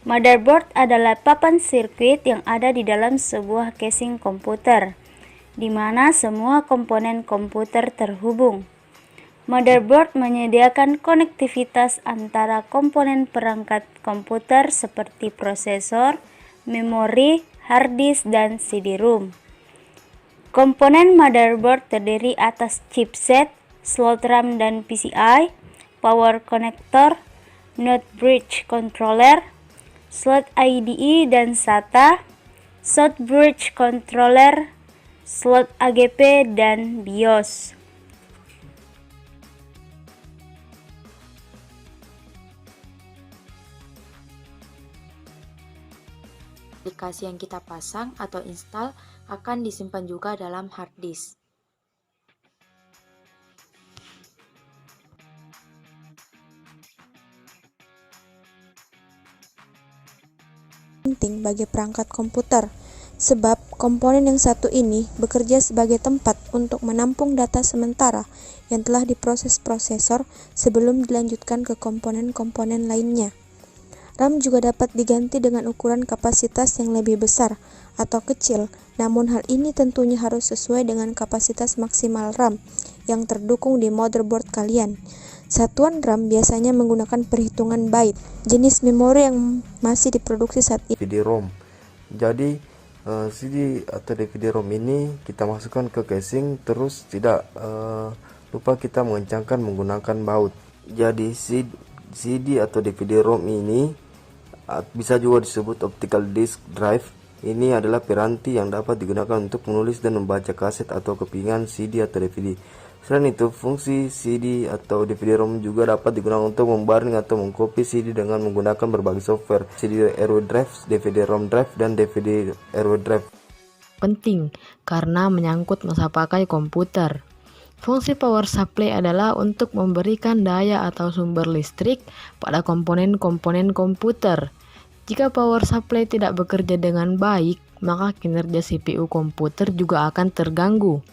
Motherboard adalah papan sirkuit yang ada di dalam sebuah casing komputer, di mana semua komponen komputer terhubung. Motherboard menyediakan konektivitas antara komponen perangkat komputer seperti prosesor, memori, hard disk, dan CD-ROM. Komponen motherboard terdiri atas chipset, slot RAM dan PCI, power connector, node bridge controller, slot IDE dan SATA, short bridge controller, slot AGP, dan BIOS. Aplikasi yang kita pasang atau install akan disimpan juga dalam hard disk. Penting bagi perangkat komputer, sebab komponen yang satu ini bekerja sebagai tempat untuk menampung data sementara yang telah diproses prosesor sebelum dilanjutkan ke komponen-komponen lainnya. RAM juga dapat diganti dengan ukuran kapasitas yang lebih besar atau kecil, namun hal ini tentunya harus sesuai dengan kapasitas maksimal RAM yang terdukung di motherboard kalian. Satuan RAM biasanya menggunakan perhitungan byte, jenis memori yang masih diproduksi saat ini. DVD-ROM. Jadi CD atau DVD-ROM ini kita masukkan ke casing, terus tidak lupa kita mengencangkan menggunakan baut. Jadi CD atau DVD-ROM ini bisa juga disebut optical disk drive. Ini adalah piranti yang dapat digunakan untuk menulis dan membaca kaset atau kepingan CD atau DVD. Selain itu, fungsi CD atau DVD-ROM juga dapat digunakan untuk membaring atau mengcopy CD dengan menggunakan berbagai software, CD Airway Drive, DVD-ROM Drive, dan DVD Airway Drive. Penting karena menyangkut masa pakai komputer. Fungsi power supply adalah untuk memberikan daya atau sumber listrik pada komponen-komponen komputer. Jika power supply tidak bekerja dengan baik, maka kinerja CPU komputer juga akan terganggu.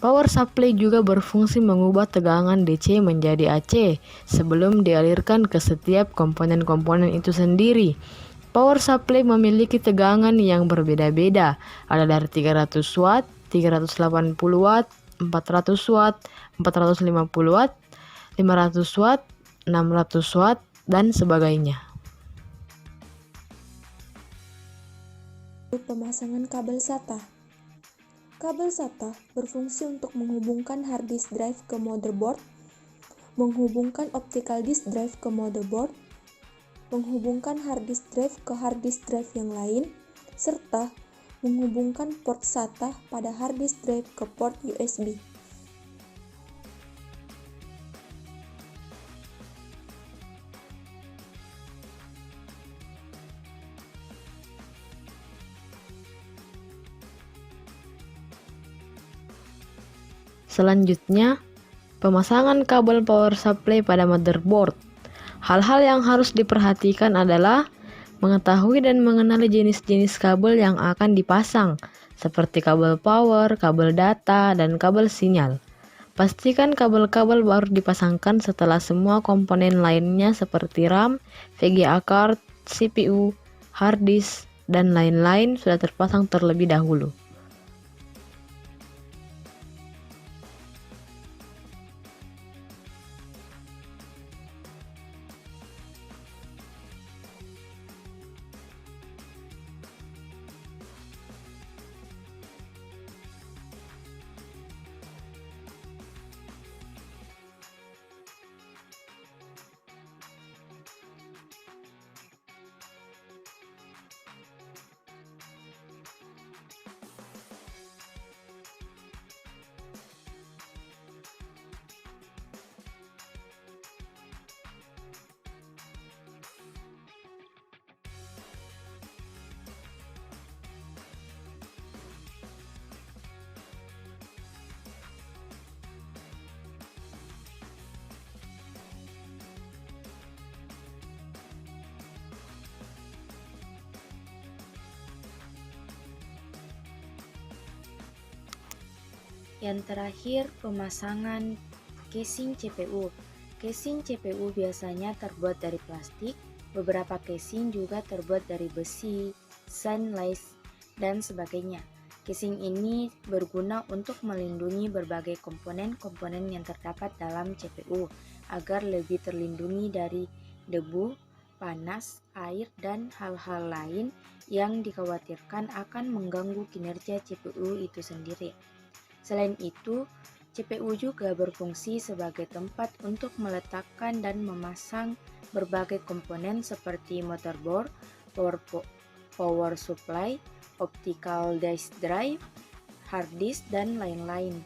Power supply juga berfungsi mengubah tegangan DC menjadi AC sebelum dialirkan ke setiap komponen-komponen itu sendiri. Power supply memiliki tegangan yang berbeda-beda, ada dari 300 watt, 380 watt, 400 watt, 450 watt, 500 watt, 600 watt, dan sebagainya. Pemasangan kabel SATA. Kabel SATA berfungsi untuk menghubungkan hard disk drive ke motherboard, menghubungkan optical disk drive ke motherboard, menghubungkan hard disk drive ke hard disk drive yang lain, serta menghubungkan port SATA pada hard disk drive ke port USB. Selanjutnya, pemasangan kabel power supply pada motherboard. Hal-hal yang harus diperhatikan adalah mengetahui dan mengenali jenis-jenis kabel yang akan dipasang, seperti kabel power, kabel data, dan kabel sinyal. Pastikan kabel-kabel baru dipasangkan setelah semua komponen lainnya seperti RAM, VGA card, CPU, hard disk, dan lain-lain sudah terpasang terlebih dahulu. Yang terakhir, pemasangan casing CPU. Casing CPU biasanya terbuat dari plastik, Beberapa casing juga terbuat dari besi, stainless, dan sebagainya. Casing ini berguna untuk melindungi berbagai komponen-komponen yang terdapat dalam CPU agar lebih terlindungi dari debu, panas, air, dan hal-hal lain yang dikhawatirkan akan mengganggu kinerja CPU itu sendiri. Selain itu, CPU juga berfungsi sebagai tempat untuk meletakkan dan memasang berbagai komponen seperti motherboard, power supply, optical disk drive, hard disk, dan lain-lain.